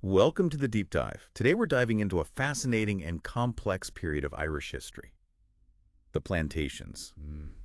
Welcome to the Deep Dive. Today we're diving into a fascinating and complex period of Irish history, the Plantations.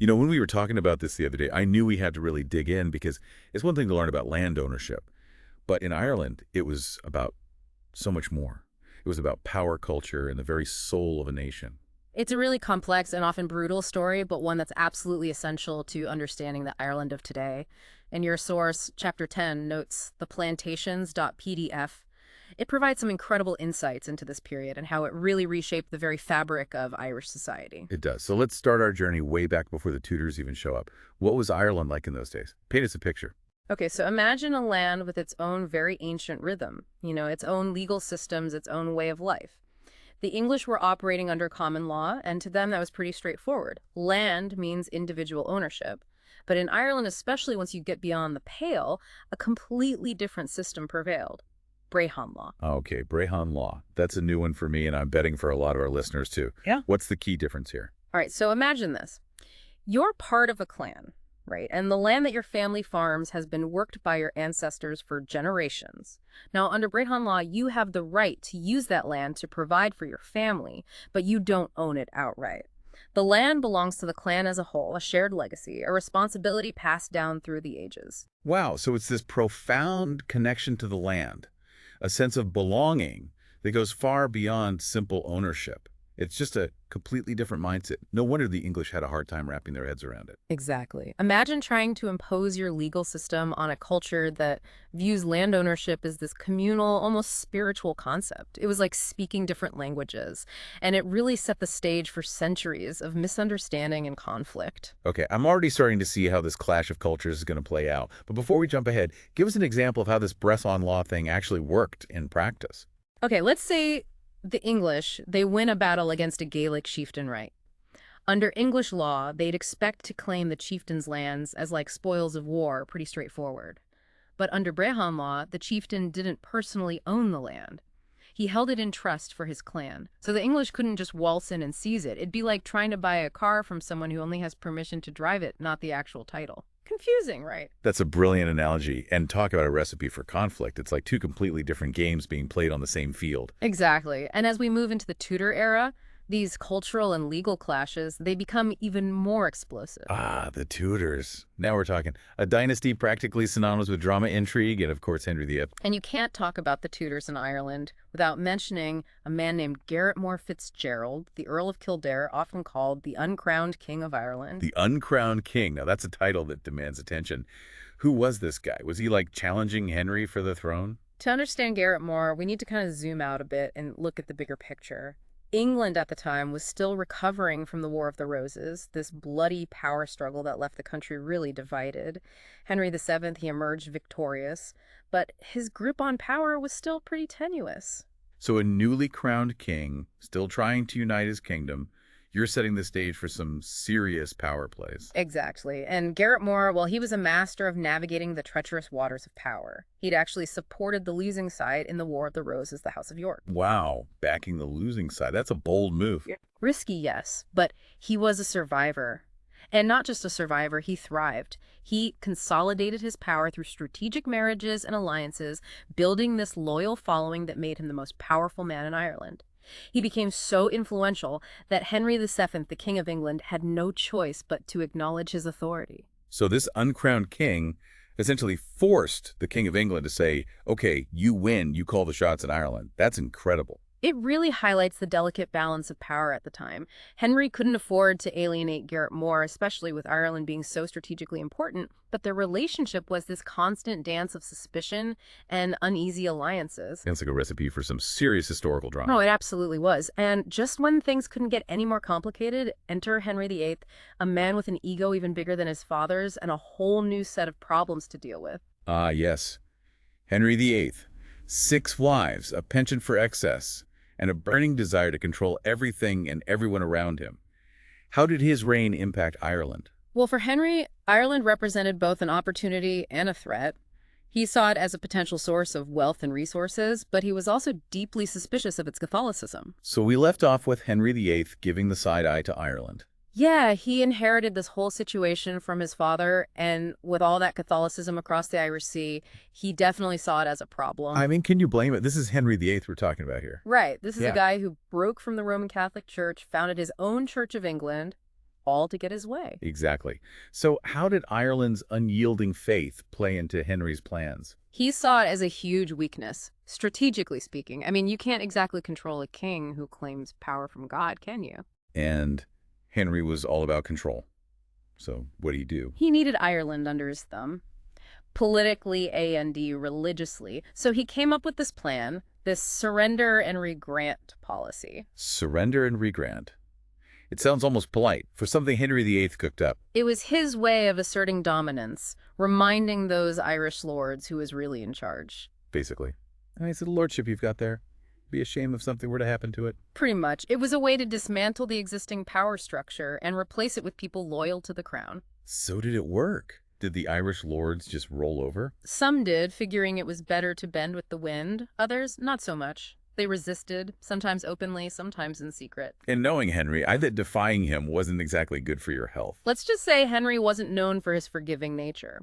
When we were talking about this the other day, I knew we had to really dig in because it's one thing to learn about land ownership, but in Ireland, it was about so much more. It was about power culture and the very soul of a nation. It's a really complex and often brutal story, but one that's absolutely essential to understanding the Ireland of today. And your source, Chapter 10, notes the Plantations.pdf. It provides some incredible insights into this period and how it really reshaped the very fabric of Irish society. It does. So let's start our journey way back before the Tudors even show up. What was Ireland like in those days? Paint us a picture. Okay, so imagine a land with its own very ancient rhythm, its own legal systems, its own way of life. The English were operating under common law, and to them that was pretty straightforward. Land means individual ownership. But in Ireland, especially once you get beyond the Pale, a completely different system prevailed. Brehon law. Okay, Brehon law. That's a new one for me, and I'm betting for a lot of our listeners too. Yeah. What's the key difference here? All right, so imagine this. You're part of a clan, right? And the land that your family farms has been worked by your ancestors for generations. Now, under Brehon law, you have the right to use that land to provide for your family, but you don't own it outright. The land belongs to the clan as a whole, a shared legacy, a responsibility passed down through the ages. Wow, so it's this profound connection to the land, a sense of belonging that goes far beyond simple ownership. It's just a completely different mindset. No wonder the English had a hard time wrapping their heads around it. Exactly. Imagine trying to impose your legal system on a culture that views land ownership as this communal, almost spiritual concept. It was like speaking different languages, and it really set the stage for centuries of misunderstanding and conflict. Okay, I'm already starting to see how this clash of cultures is going to play out. But before we jump ahead, give us an example of how this Bresson law thing actually worked in practice. Okay, let's say the English, they win a battle against a Gaelic chieftain, right? Under English law, they'd expect to claim the chieftain's lands as like spoils of war, pretty straightforward. But under Brehon law, the chieftain didn't personally own the land. He held it in trust for his clan. So the English couldn't just waltz in and seize it. It'd be like trying to buy a car from someone who only has permission to drive it, not the actual title. Confusing, right? That's a brilliant analogy. And talk about a recipe for conflict. It's like two completely different games being played on the same field. Exactly. And as we move into the Tudor era, these cultural and legal clashes, they become even more explosive. Ah, the Tudors. Now we're talking. A dynasty practically synonymous with drama, intrigue, and of course Henry VIII. And you can't talk about the Tudors in Ireland without mentioning a man named Garrettmore Fitzgerald, the Earl of Kildare, often called the uncrowned King of Ireland. The uncrowned king. Now that's a title that demands attention. Who was this guy? Was he like challenging Henry for the throne? To understand Garrettmore, we need to kind of zoom out a bit and look at the bigger picture. England at the time was still recovering from the War of the Roses, this bloody power struggle that left the country really divided. Henry VII, he emerged victorious, but his grip on power was still pretty tenuous. So a newly crowned king, still trying to unite his kingdom. You're setting the stage for some serious power plays. Exactly. And Garrettmore, well, he was a master of navigating the treacherous waters of power. He'd actually supported the losing side in the War of the Roses, the House of York. Wow, backing the losing side. That's a bold move. Yeah. Risky, yes, but he was a survivor. And not just a survivor, he thrived. He consolidated his power through strategic marriages and alliances, building this loyal following that made him the most powerful man in Ireland. He became so influential that Henry VII, the King of England, had no choice but to acknowledge his authority. So this uncrowned king essentially forced the King of England to say, okay, you win, you call the shots in Ireland. That's incredible. It really highlights the delicate balance of power at the time. Henry couldn't afford to alienate Garrettmore, especially with Ireland being so strategically important, but their relationship was this constant dance of suspicion and uneasy alliances. Sounds like a recipe for some serious historical drama. No, it absolutely was. And just when things couldn't get any more complicated, enter Henry VIII, a man with an ego even bigger than his father's and a whole new set of problems to deal with. Ah, yes. Henry VIII. 6 wives, a penchant for excess, and a burning desire to control everything and everyone around him. How did his reign impact Ireland? Well, for Henry, Ireland represented both an opportunity and a threat. He saw it as a potential source of wealth and resources, but he was also deeply suspicious of its Catholicism. So we left off with Henry VIII giving the side eye to Ireland. Yeah, he inherited this whole situation from his father, and with all that Catholicism across the Irish Sea, he definitely saw it as a problem. I mean, can you blame it? This is Henry VIII we're talking about here. Right, this is a Yeah, guy who broke from the Roman Catholic Church, founded his own Church of England, all to get his way. exactly. So how did Ireland's unyielding faith play into Henry's plans? He saw it as a huge weakness, strategically speaking. I mean, you can't exactly control a king who claims power from God, can you? And Henry was all about control. So what do you do? He needed Ireland under his thumb, politically and religiously. So he came up with this plan, this surrender and regrant policy. Surrender and regrant. It sounds almost polite for something Henry VIII cooked up, It was his way of asserting dominance, reminding those Irish lords who was really in charge. basically. I mean, it's a lordship you've got there. Be ashamed if something were to happen to it. Pretty much. It was a way to dismantle the existing power structure and replace it with people loyal to the crown. So did it work? Did the Irish lords just roll over? Some did, figuring it was better to bend with the wind. Others, not so much. They resisted, sometimes openly, sometimes in secret. And knowing Henry, I bet defying him wasn't exactly good for your health. Let's just say Henry wasn't known for his forgiving nature.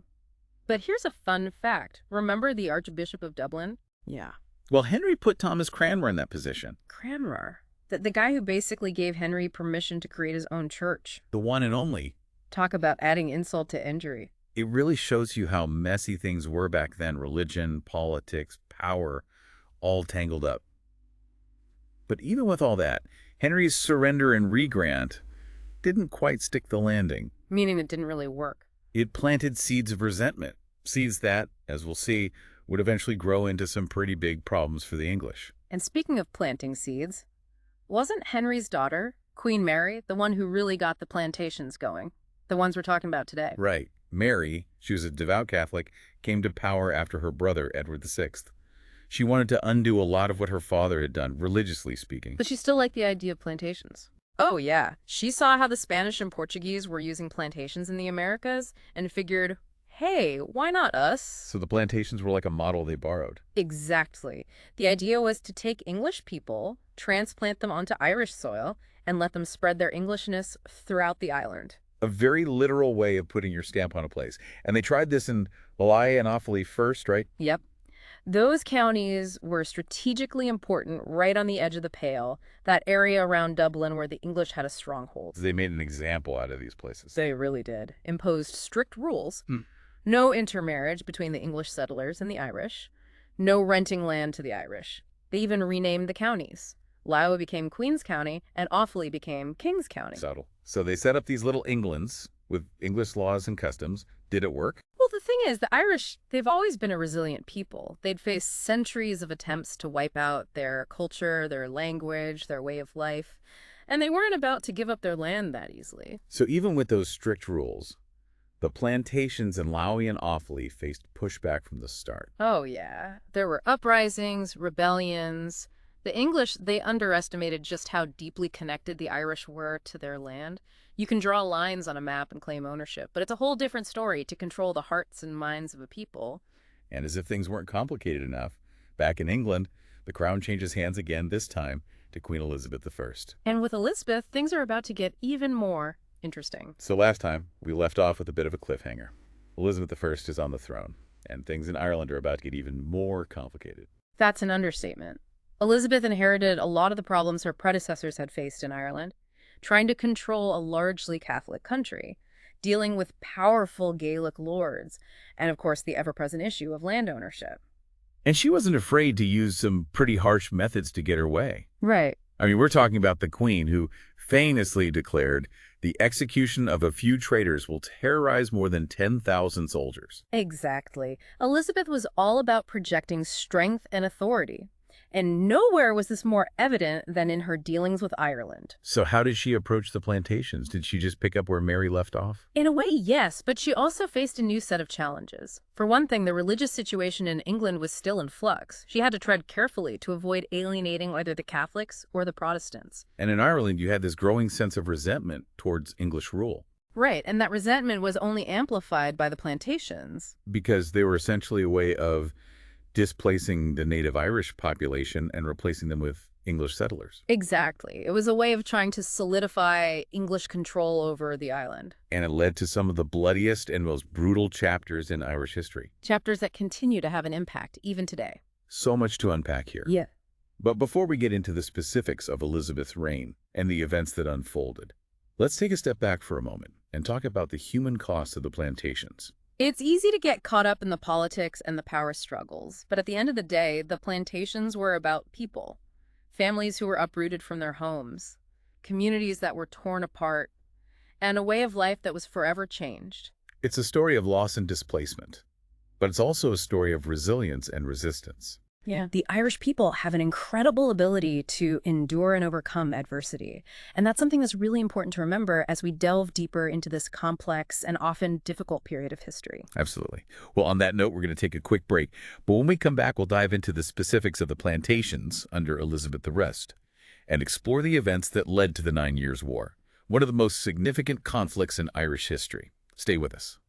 But here's a fun fact. Remember the Archbishop of Dublin? Yeah. Well, Henry put Thomas Cranmer in that position. Cranmer. The guy who basically gave Henry permission to create his own church. The one and only. Talk about adding insult to injury. It really shows you how messy things were back then. Religion, politics, power, all tangled up. But even with all that, Henry's surrender and regrant didn't quite stick the landing. Meaning it didn't really work. It planted seeds of resentment, seeds that, as we'll see, would eventually grow into some pretty big problems for the English. And speaking of planting seeds, wasn't Henry's daughter, Queen Mary, the one who really got the plantations going? The ones we're talking about today. Right. Mary, she was a devout Catholic, came to power after her brother, Edward VI. She wanted to undo a lot of what her father had done, religiously speaking. But she still liked the idea of plantations. Oh, yeah. She saw how the Spanish and Portuguese were using plantations in the Americas and figured, hey, why not us? So the plantations were like a model they borrowed. Exactly. The idea was to take English people, transplant them onto Irish soil, and let them spread their Englishness throughout the island. A very literal way of putting your stamp on a place. And they tried this in Lally and Offaly first, right? Yep. Those counties were strategically important right on the edge of the Pale, that area around Dublin where the English had a stronghold. They made an example out of these places. They really did. Imposed strict rules. Hmm. No intermarriage between the English settlers and the Irish. No renting land to the Irish. They even renamed the counties. Louth became Queen's County, and Offaly became King's County. Subtle. So they set up these little Englands with English laws and customs. Did it work? Well, the thing is, the Irish, they've always been a resilient people. They'd faced centuries of attempts to wipe out their culture, their language, their way of life, and they weren't about to give up their land that easily. So even with those strict rules, the plantations in Louth and Offaly faced pushback from the start. Oh, yeah. There were uprisings, rebellions. The English, they underestimated just how deeply connected the Irish were to their land. You can draw lines on a map and claim ownership, but it's a whole different story to control the hearts and minds of a people. And as if things weren't complicated enough, back in England, the crown changes hands again, this time to Queen Elizabeth I. And with Elizabeth, things are about to get even more interesting. So last time, we left off with a bit of a cliffhanger. Elizabeth I is on the throne, and things in Ireland are about to get even more complicated. That's an understatement. Elizabeth inherited a lot of the problems her predecessors had faced in Ireland, trying to control a largely Catholic country, dealing with powerful Gaelic lords, and of course the ever-present issue of land ownership. And she wasn't afraid to use some pretty harsh methods to get her way. Right. I mean, we're talking about the Queen, who famously declared, "The execution of a few traitors will terrorize more than 10,000 soldiers." Exactly. Elizabeth was all about projecting strength and authority. And nowhere was this more evident than in her dealings with Ireland. So how did she approach the plantations? Did she just pick up where Mary left off? In a way, yes, but she also faced a new set of challenges. For one thing, the religious situation in England was still in flux. She had to tread carefully to avoid alienating either the Catholics or the Protestants. And in Ireland, you had this growing sense of resentment towards English rule. Right, and that resentment was only amplified by the plantations. Because they were essentially a way of displacing the native Irish population and replacing them with English settlers. Exactly. It was a way of trying to solidify English control over the island. And it led to some of the bloodiest and most brutal chapters in Irish history. Chapters that continue to have an impact, even today. So much to unpack here. Yeah. But before we get into the specifics of Elizabeth's reign and the events that unfolded, let's take a step back for a moment and talk about the human cost of the plantations. It's easy to get caught up in the politics and the power struggles, but at the end of the day, the plantations were about people. Families who were uprooted from their homes, communities that were torn apart, and a way of life that was forever changed. It's a story of loss and displacement, but it's also a story of resilience and resistance. Yeah. The Irish people have an incredible ability to endure and overcome adversity. And that's something that's really important to remember as we delve deeper into this complex and often difficult period of history. Absolutely. Well, on that note, we're going to take a quick break. But when we come back, we'll dive into the specifics of the plantations under Elizabeth I and explore the events that led to the 9 Years' War, one of the most significant conflicts in Irish history. Stay with us.